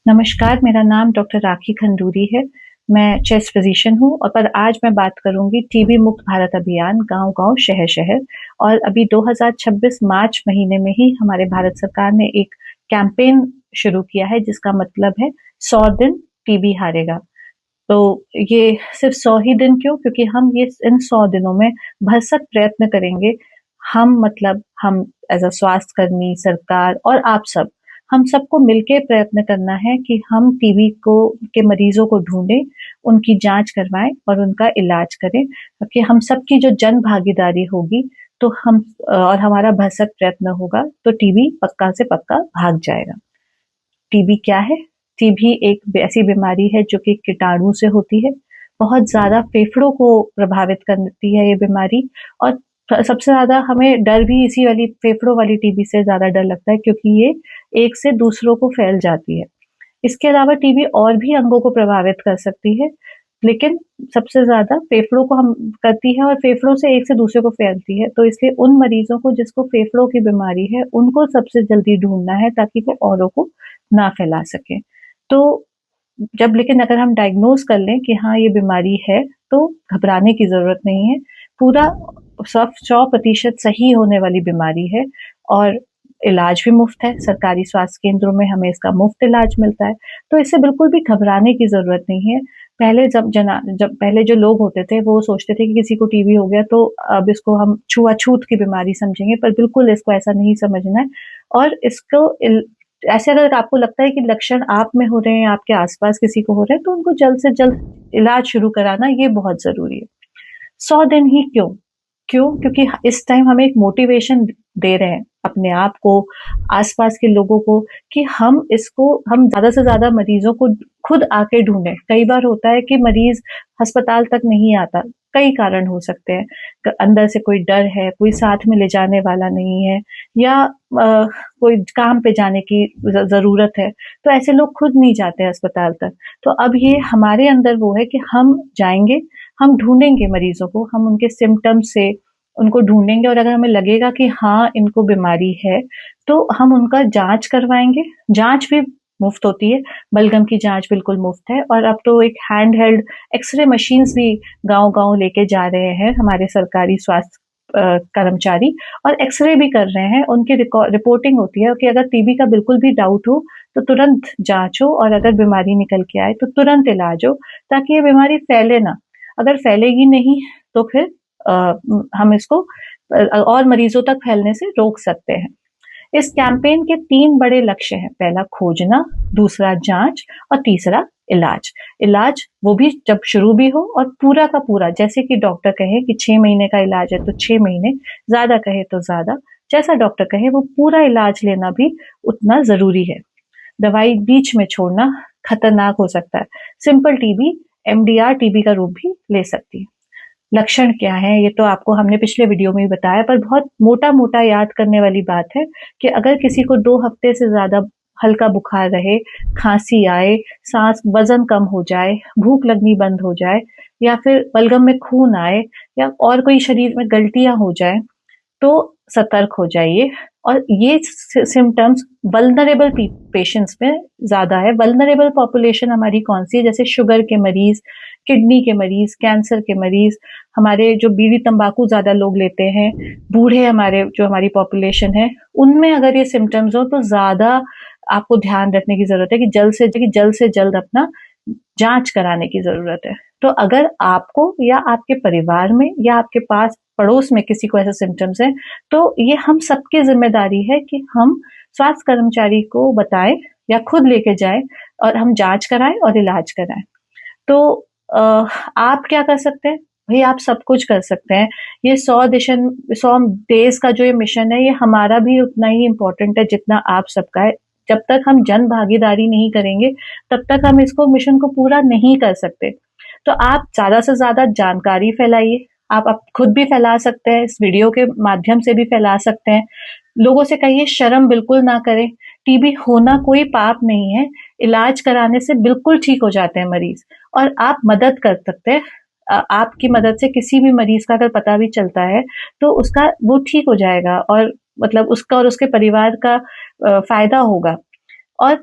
नमस्कार, मेरा नाम डॉक्टर राखी खंडूरी है। मैं चेस्ट फिजिशियन हूँ और पर आज मैं बात करूँगी टीबी मुक्त भारत अभियान गाँव-गाँव, शहर-शहर। और अभी 2026 मार्च महीने में ही हमारे भारत सरकार ने एक कैंपेन शुरू किया है जिसका मतलब है 100 दिन टीबी हारेगा। तो ये सिर्फ 100 ही दिन क्यों? क्योंकि हम ये इन 100 दिनों में भरसक प्रयत्न करेंगे। हम एज़ अ स्वास्थ्यकर्मी, सरकार और आप सब, हम सबको मिलके प्रयत्न करना है कि हम टीबी को के मरीजों को ढूँढें, उनकी जाँच करवाएँ और उनका इलाज करें। ताकि हम सबकी जो जन भागीदारी होगी तो और हमारा भरसक प्रयत्न होगा तो टीबी पक्का से पक्का भाग जाएगा। टीबी क्या है? टीबी एक ऐसी बीमारी है जो कि कीटाणु से होती है। बहुत ज़्यादा फेफड़ों को प्रभावित करती है ये बीमारी। और सबसे ज़्यादा हमें डर भी इसी वाली फेफड़ों वाली टीबी से ज़्यादा डर लगता है क्योंकि ये एक से दूसरों को फैल जाती है। इसके अलावा टीबी और भी अंगों को प्रभावित कर सकती है, लेकिन सबसे ज़्यादा फेफड़ों को हम करती है और फेफड़ों से एक से दूसरे को फैलती है। तो इसलिए उन मरीजों को जिसको फेफड़ों की बीमारी है, उनको सबसे जल्दी ढूँढना है ताकि वो औरों को ना फैला सकें। तो लेकिन अगर हम डायग्नोज़ कर लें कि हाँ, ये बीमारी है, तो घबराने की ज़रूरत नहीं है। पूरा 100% सही होने वाली बीमारी है और इलाज भी मुफ्त है। सरकारी स्वास्थ्य केंद्रों में हमें इसका मुफ्त इलाज मिलता है, तो इससे बिल्कुल भी घबराने की ज़रूरत नहीं है। जब पहले जो लोग होते थे, वो सोचते थे कि किसी को टीबी हो गया तो अब इसको हम छुआछूत की बीमारी समझेंगे, पर बिल्कुल इसको ऐसा नहीं समझना है। और इसको ऐसे अगर आपको लगता है कि लक्षण आप में हो रहे हैं, आपके आस-पास किसी को हो रहे हैं, तो उनको जल्द से जल्द इलाज शुरू कराना ये बहुत ज़रूरी है। 100 दिन ही क्यों? क्यों? क्योंकि इस टाइम हमें एक मोटिवेशन दे रहे हैं अपने आप को, आस-पास के लोगों को कि हम ज़्यादा से ज़्यादा मरीज़ों को खुद आके ढूँढें। कई बार होता है कि मरीज़ अस्पताल तक नहीं आता, कई कारण हो सकते हैं। अंदर से कोई डर है, कोई साथ में ले जाने वाला नहीं है या कोई काम पे जाने की ज़रूरत है, तो ऐसे लोग खुद नहीं जाते हैं अस्पताल तक। तो अब ये हमारे अंदर वो है कि हम जाएँगे, हम ढूँढेंगे मरीज़ों को, हम उनके सिम्पटम्स से उनको ढूँढेंगे और अगर हमें लगेगा कि हाँ, इनको बीमारी है, तो हम उनका जाँच करवाएँगे। जाँच भी मुफ़्त होती है, बलगम की जाँच बिल्कुल मुफ़्त है और अब तो एक हैंड हेल्ड एक्स-रे मशीन्स भी गाँव-गाँव लेके जा रहे हैं हमारे सरकारी स्वास्थ्य कर्मचारी और एक्स-रे भी कर रहे हैं। उनकी रिपोर्टिंग होती है कि अगर टीबी का बिल्कुल भी डाउट हो, तो तुरंत जाँच हो और अगर बीमारी निकल के आए, तो तुरंत इलाज हो, ताकि ये बीमारी फैले ना। अगर फैलेगी नहीं, तो फिर हम इसको और मरीजों तक फैलने से रोक सकते हैं। इस कैंपेन के 3 बड़े लक्ष्य हैं। पहला खोजना, दूसरा जाँच और तीसरा इलाज। इलाज वो भी जब शुरू भी हो और पूरा का पूरा, जैसे कि डॉक्टर कहे कि 6 महीने का इलाज है तो 6 महीने, ज़्यादा कहे तो ज़्यादा, जैसा डॉक्टर कहे वो पूरा इलाज लेना भी उतना ज़रूरी है। दवाई बीच में छोड़ना खतरनाक हो सकता है। सिंपल टीबी एमडीआर टीबी का रूप भी ले सकती है। लक्षण क्या है ये तो आपको हमने पिछले वीडियो में ही बताया, पर बहुत मोटा-मोटा याद करने वाली बात है कि अगर किसी को 2 हफ्ते से ज़्यादा हल्का बुखार रहे, खाँसी आए, वज़न कम हो जाए, भूख लगनी बंद हो जाए या फिर बलगम में खून आए या और कोई शरीर में गलटियाँ हो जाएँ, तो सतर्क हो जाइए। और ये सिम्टम्स वल्नरेबल पेशेंट्स में ज़्यादा है। वल्नरेबल पॉपुलेशन हमारी कौन-सी है? जैसे शुगर के मरीज़, किडनी के मरीज़, कैंसर के मरीज़, हमारे जो बीड़ी तंबाकू ज़्यादा लोग लेते हैं, बूढ़े हमारी पॉपुलेशन है, उनमें अगर ये सिम्टम्स हो तो ज़्यादा आपको ध्यान रखने की ज़रूरत है कि जल्द से जल्द अपना जाँच कराने की ज़रूरत है। तो अगर आपको या आपके परिवार में या आपके पास पड़ोस में किसी को ऐसे सिम्टम्स हैं, तो ये हम सबकी ज़िम्मेदारी है कि हम स्वास्थ्य कर्मचारी को बताएँ या खुद लेके जाएँ और हम जाँच कराएँ और इलाज कराएँ। तो अ, आप क्या कर सकते हैं? भई आप सब कुछ कर सकते हैं। ये 100 डेज़ का जो ये मिशन है, ये हमारा भी उतना ही इम्पोर्टेंट है जितना आप सबका है। जब तक हम जन भागीदारी नहीं करेंगे, तब तक हम इसको मिशन को पूरा नहीं कर सकते। तो आप ज़्यादा से ज़्यादा जानकारी फैलाइए। आप खुद भी फैला सकते हैं, इस वीडियो के माध्यम से भी फैला सकते हैं। लोगों से कहिए शर्म बिल्कुल ना करें। टीबी होना कोई पाप नहीं है। इलाज कराने से बिल्कुल ठीक हो जाते हैं मरीज़ और आप मदद कर सकते हैं। आपकी मदद से किसी भी मरीज़ का अगर पता भी चलता है, तो वो ठीक हो जाएगा और मतलब उसका और उसके परिवार का फ़ायदा होगा। और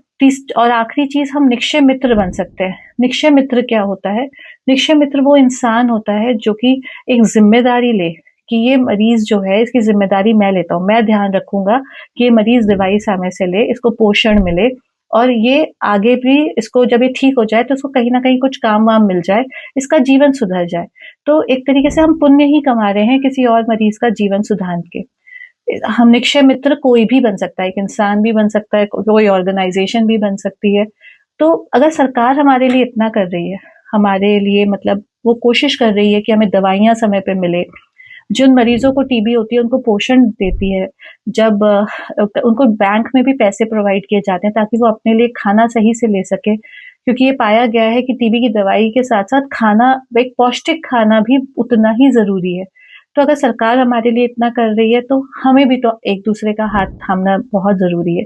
और आखिरी चीज, हम निक्षय मित्र बन सकते हैं। निक्षय मित्र क्या होता है? निक्षय मित्र वो इंसान होता है जो कि एक जिम्मेदारी ले कि ये मरीज जो है, इसकी जिम्मेदारी मैं लेता हूँ, मैं ध्यान रखूंगा कि ये मरीज दवाई समय से ले, इसको पोषण मिले, और ये आगे भी इसको जब ये ठीक हो जाए तो इसको कहीं ना कहीं कुछ काम वाम मिल जाए, इसका जीवन सुधर जाए। तो एक तरीके से हम पुण्य ही कमा रहे हैं किसी और मरीज का जीवन सुधार के। हम निक्षय मित्र कोई भी बन सकता है, एक इंसान भी बन सकता है, कोई ऑर्गेनाइजेशन भी बन सकती है। तो अगर सरकार हमारे लिए इतना कर रही है, हमारे लिए मतलब वो कोशिश कर रही है कि हमें दवाइयां समय पे मिले, जिन मरीजों को टीबी होती है उनको पोषण देती है, जब उनको बैंक में भी पैसे प्रोवाइड किए जाते हैं ताकि वो अपने लिए खाना सही से ले सके, क्योंकि ये पाया गया है कि टीबी की दवाई के साथ साथ खाना, एक पौष्टिक खाना भी उतना ही जरूरी है। तो अगर सरकार हमारे लिए इतना कर रही है तो हमें भी तो एक दूसरे का हाथ थामना बहुत जरूरी है,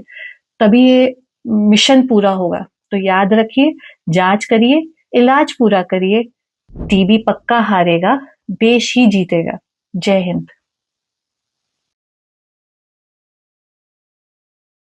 तभी ये मिशन पूरा होगा। तो याद रखिए, जांच करिए, इलाज पूरा करिए, टीबी पक्का हारेगा, देश ही जीतेगा। जय हिंद।